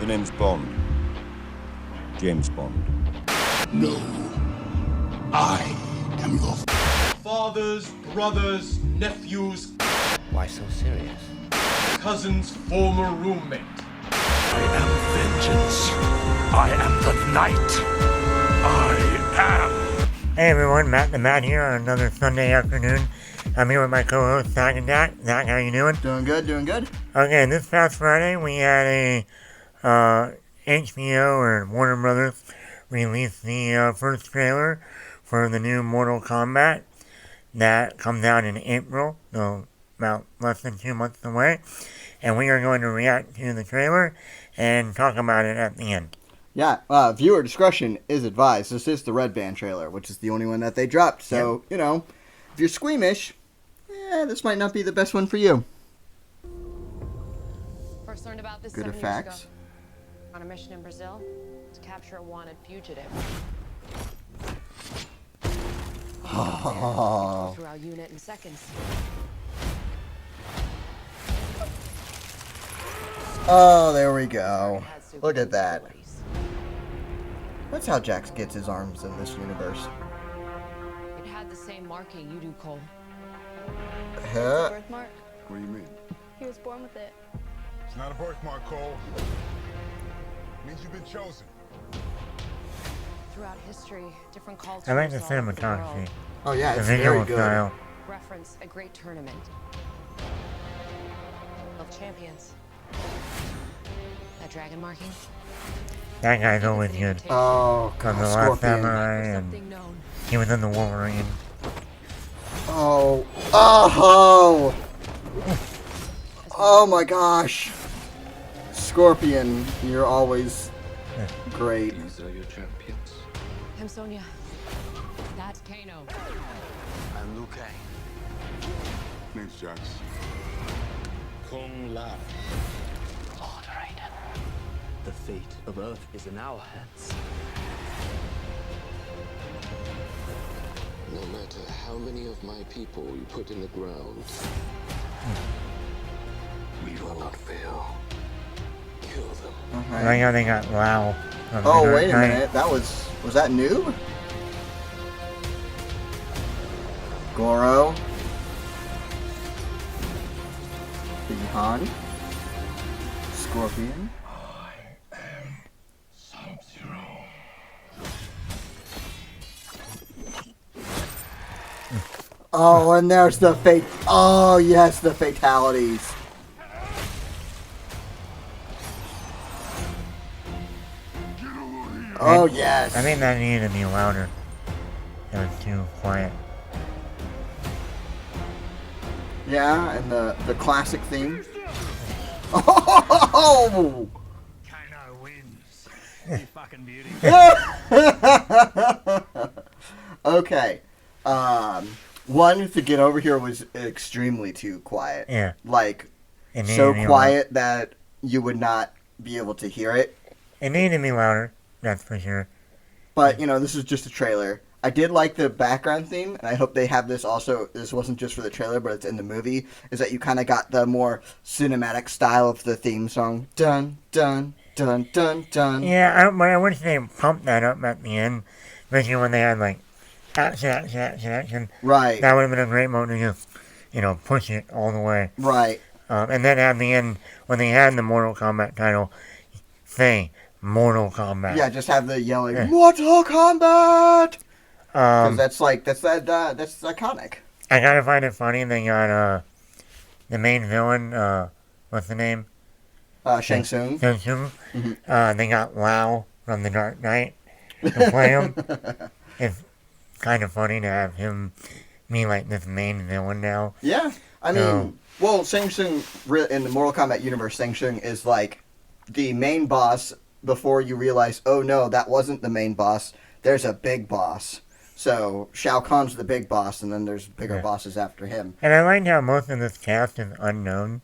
The name's Bond. James Bond. No. I am your fathers, brothers, nephews. Why so serious? Cousin's former roommate. I am vengeance. I am the night. I am. Hey everyone, Matt the Matt here on another Sunday afternoon. I'm here with my co-host Zack and Zack. Zack, how you doing? Doing good, doing good. Okay, this past Friday we had a HBO or Warner Brothers release the first trailer for the new Mortal Kombat that comes out in April, so about less than 2 months away. And we are going to react to the trailer and talk about it at the end. Yeah, viewer discretion is advised. This is the Red Band trailer, which is the only one that they dropped. So, you know, if you're squeamish, this might not be the best one for you. First learned about this Good 7 years facts. ago. On a mission in Brazil to capture a wanted fugitive. Oh. Through our unit in seconds. Oh, there we go. Look at that. That's how Jax gets his arms in this universe. It had the same marking you do, Cole. Huh? Birthmark. What do you mean? He was born with it. It's not a birthmark, Cole. It means you've been chosen. Throughout history, different cultures. I like the all over the cinematography, world Oh yeah, the it's very visual good. style. reference a great tournament of champions. That dragon marking. That guy's always good. Oh, From the God, Last Scorpion. Samurai, and Something known. he was in the Wolverine. Oh, oh, oh my gosh. Scorpion, you're always great. These are your champions. I'm Sonya. That's Kano. I'm Liu Kang. Name's Jax. Kung Lao. Lord Raiden. The fate of Earth is in our hands. No matter how many of my people you put in the ground, we will not fail. Kill them. Right now they got Lao. from the Oh, Dark wait a Knight. minute. That was that new? Goro. Bihan. Scorpion. Oh, and there's the fate. Oh, yes, the fatalities. Oh, yes. I think that needed to be louder. It was too quiet. Yeah, and the classic theme. Oh! Kano wins. You fucking beauty. Okay. One, to get over here was extremely too quiet. Yeah. Like, It needed so to be quiet that you would not be able to hear it. It needed to be louder, that's for sure. But, you know, this is just a trailer. I did like the background theme, and I hope they have this also. This wasn't just for the trailer, but it's in the movie. Is that you kind of got the more cinematic style of the theme song. Dun, dun, dun, dun, dun. Yeah, I wish they pumped that up at the end, especially when they had, like, action. Right, That would have been a great moment to just, you know, push it all the way. right. And then at the end, when they had the Mortal Kombat title, say Mortal Kombat. Yeah, just have the yelling, Yeah. Mortal Kombat! Because that's iconic. I gotta find it funny, they got, the main villain, what's the name? Shang Tsung. Shang Tsung. Mhm. They got Lao from the Dark Knight to play him. It's kind of funny to have him be like this main villain now. Yeah, I mean, So- well, Shang Tsung in the Mortal Kombat universe, Shang Tsung is like the main boss before you realize, oh no, that wasn't the main boss. There's a big boss. So Shao Kahn's the big boss, and then there's bigger Yeah. bosses after him. And I like how most of this cast is unknown.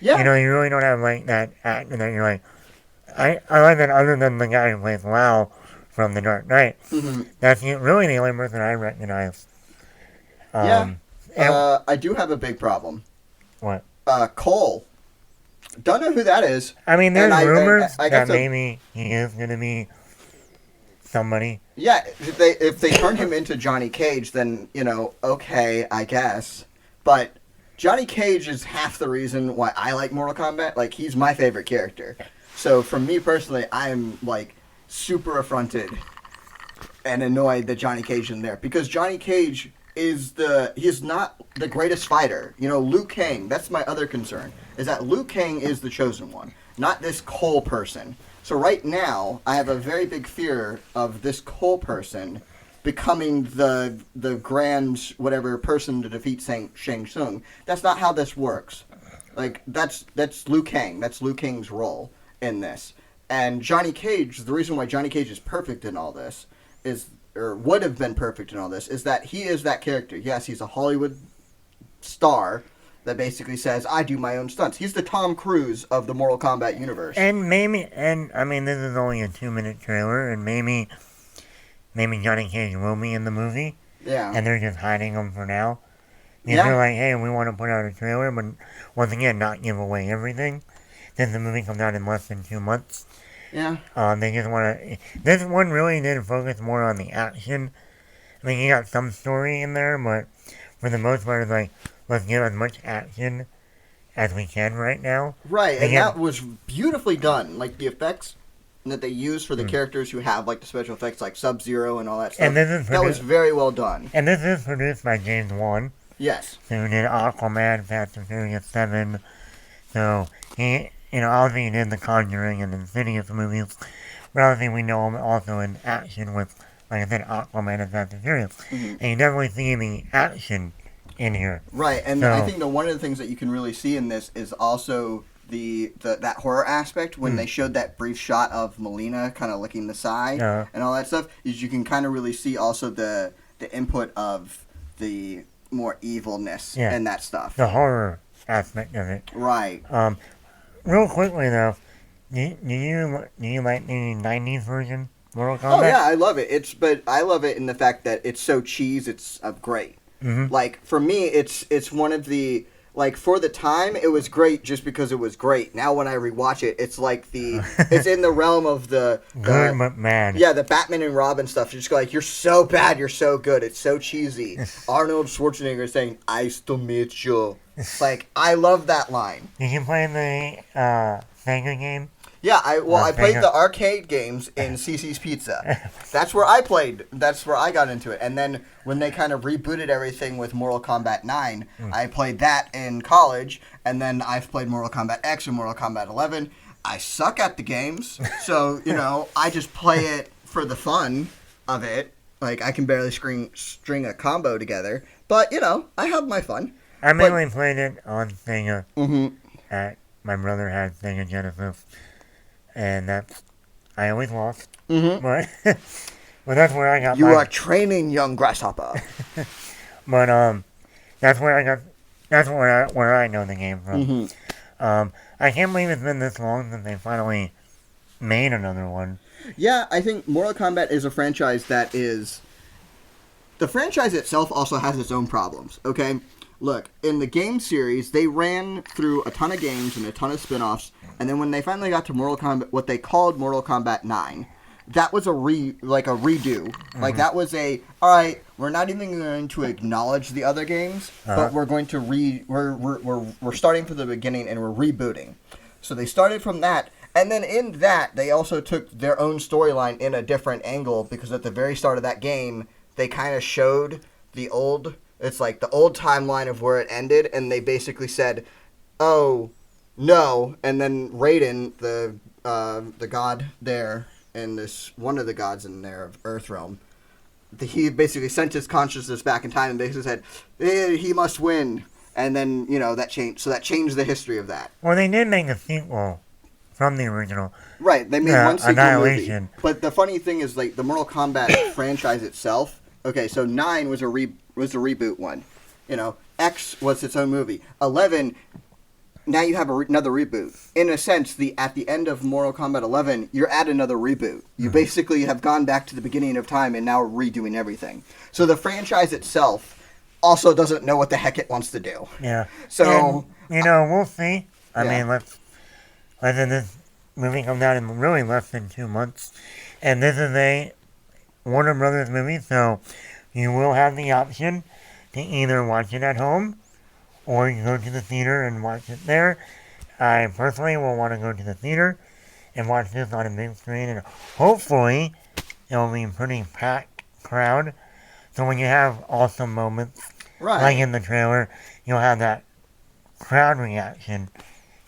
Yeah, You know, you really don't have like that actor that you're like, I like that other than the guy who plays Lao from the Dark Knight. Mhm. That's really the only person I recognize. Yeah. and- I do have a big problem. What? Cole Don't know who that is. I mean, there's rumors I that maybe he is going to be somebody. Yeah, if they turn him into Johnny Cage, then, okay, I guess. But Johnny Cage is half the reason why I like Mortal Kombat. Like, he's my favorite character. So, for me personally, I'm, like, super affronted and annoyed that Johnny Cage isn't there. Because Johnny Cage he's not the greatest fighter. Liu Kang, that's my other concern, is that Liu Kang is the chosen one, not this Cole person. So right now, I have a very big fear of this Cole person becoming the grand whatever person to defeat Shang Tsung. That's not how this works. Like, that's Liu Kang. That's Liu Kang's role in this. And Johnny Cage, the reason why Johnny Cage is perfect in all this or would have been perfect in all this, is that he is that character. Yes, he's a Hollywood star that basically says, I do my own stunts. He's the Tom Cruise of the Mortal Kombat universe. And I mean, this is only a 2-minute trailer, and maybe Johnny Cage will be in the movie. Yeah. And they're just hiding him for now. Because they're like, hey, we want to put out a trailer, but once again, not give away everything. Since the movie comes out in less than 2 months. Yeah. They just want to... This one really did focus more on the action. I mean, you got some story in there, but for the most part, it's like, let's give as much action as we can right now. Right, and that was beautifully done. Like, the effects that they use for the characters who have, like, the special effects, like Sub-Zero and all that stuff, that was very well done. And this is produced by James Wan. Yes. Who did Aquaman, Fast and Furious 7. So, he... obviously he did the Conjuring and Insidious movies, but obviously we know him also in action with, like I said, Aquaman and Fast and Furious. Mm-hmm. And you definitely see the action in here. Right, and I think that one of the things that you can really see in this is also that horror aspect when they showed that brief shot of Melina kind of licking the side and all that stuff, is you can kind of really see also the input of the more evilness and that stuff. The horror aspect of it. Right. Real quickly though, do you like the 90s version Mortal Kombat? Oh yeah, I love it. But I love it in the fact that it's so cheese. It's great. Mm-hmm. Like for me, it's one of the, like, for the time it was great just because it was great. Now when I rewatch it, it's like it's in the realm of the good but mad. Yeah, the Batman and Robin stuff. You're just like, you're so bad, you're so good. It's so cheesy. Arnold Schwarzenegger saying, "I still meet you." Like, I love that line. Did you play the Sega game? Yeah, I played the arcade games in CC's Pizza. That's where I played. That's where I got into it. And then when they kind of rebooted everything with Mortal Kombat 9, I played that in college. And then I've played Mortal Kombat X and Mortal Kombat 11. I suck at the games, so, I just play it for the fun of it. Like, I can barely string a combo together. But, I have my fun. I mainly played it on Sega. Mm-hmm. My brother had Sega Genesis. And I always lost. Mm-hmm. But that's where I got You are training, young grasshopper. But that's where I know the game from. Mm-hmm. I can't believe it's been this long since they finally made another one. Yeah, I think Mortal Kombat is a franchise that is... The franchise itself also has its own problems, okay? Look, in the game series, they ran through a ton of games and a ton of spin-offs, and then when they finally got to Mortal Kombat, what they called Mortal Kombat 9, that was a redo. Mm-hmm. Like, that was alright, we're not even going to acknowledge the other games, but we're going to we're starting from the beginning and we're rebooting. So they started from that, and then in that, they also took their own storyline in a different angle, because at the very start of that game, they kind of showed it's like the old timeline of where it ended, and they basically said, "Oh, no!" And then Raiden, the god there, and one of the gods in there of Earthrealm, he basically sent his consciousness back in time and basically said, he must win. And then that changed. So that changed the history of that. Well, they did make a sequel from the original. Right, they made one sequel Annihilation movie. But the funny thing is, like, the Mortal Kombat franchise itself. Okay, so 9 was a reboot one. X was its own movie. 11, now you have another reboot. In a sense, at the end of Mortal Kombat 11, you're at another reboot. You basically have gone back to the beginning of time and now are redoing everything. So the franchise itself also doesn't know what the heck it wants to do. Yeah. So and, we'll see. I mean, Like I said, this movie comes out in really less than 2 months. And this is a Warner Brothers movie, so you will have the option to either watch it at home or you go to the theater and watch it there. I personally will want to go to the theater and watch this on a big screen, and hopefully it'll be a pretty packed crowd. So when you have awesome moments, like in the trailer, you'll have that crowd reaction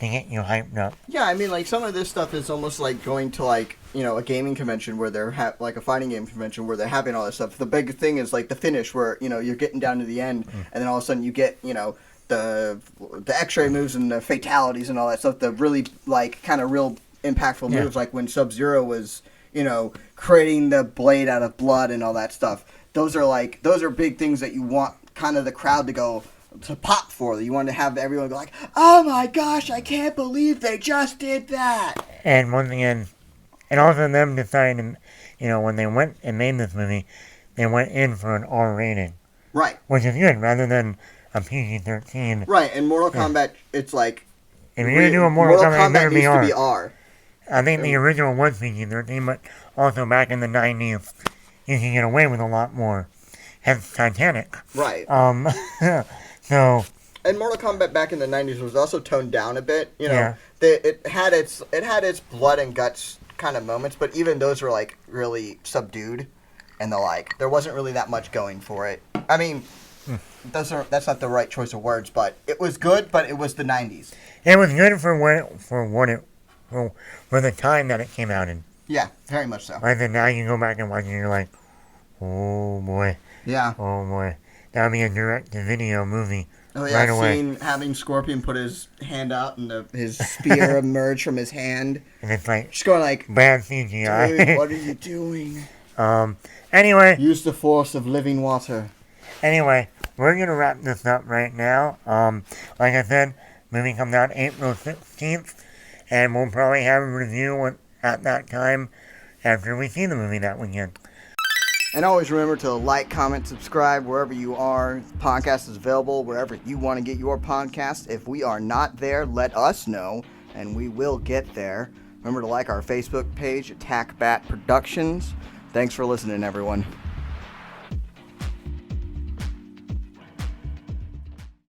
to get you hyped up. Yeah, I mean, like, some of this stuff is almost like going to, like, you know, a gaming convention where they're, like, a fighting game convention where they're having all this stuff. The big thing is, like, the finish where, you know, you're getting down to the end, and then all of a sudden you get, you know, the X-ray moves and the fatalities and all that stuff, the really, like, kind of real impactful moves, like when Sub-Zero was, you know, creating the blade out of blood and all that stuff. Those are big things that you want kind of the crowd to pop for. You want to have everyone go like, oh my gosh, I can't believe they just did that. And once again, and also them deciding, you know, when they went and made this movie, they went in for an R rating. Right. Which is good, rather than a PG-13. Right, and Mortal Kombat, it's like... If you're going to do a Mortal Kombat, it better needs be R. to be R. I think the original was PG-13, but also back in the 90s, you can get away with a lot more. Hence Titanic. Right. So... And Mortal Kombat back in the 90s was also toned down a bit. You know, it had its blood and guts kind of moments, but even those were, like, really subdued. And there wasn't really that much going for it. I mean... That's not the right choice of words, but it was good, but it was the 90s. It was good for the time that it came out in. Yeah, very much so. Like now you go back and watch it and you're like, oh boy. Yeah. Oh boy. That would be a direct-to-video movie right away. Having Scorpion put his hand out and his spear emerge from his hand. And it's like, just going like, bad CGI. Dude, what are you doing? Anyway. Use the force of living water. Anyway, we're going to wrap this up right now. Like I said, movie comes out April 16th, and we'll probably have a review at that time after we see the movie that weekend. And always remember to like, comment, subscribe wherever you are. The podcast is available wherever you want to get your podcast. If we are not there, let us know, and we will get there. Remember to like our Facebook page, Attack Bat Productions. Thanks for listening, everyone.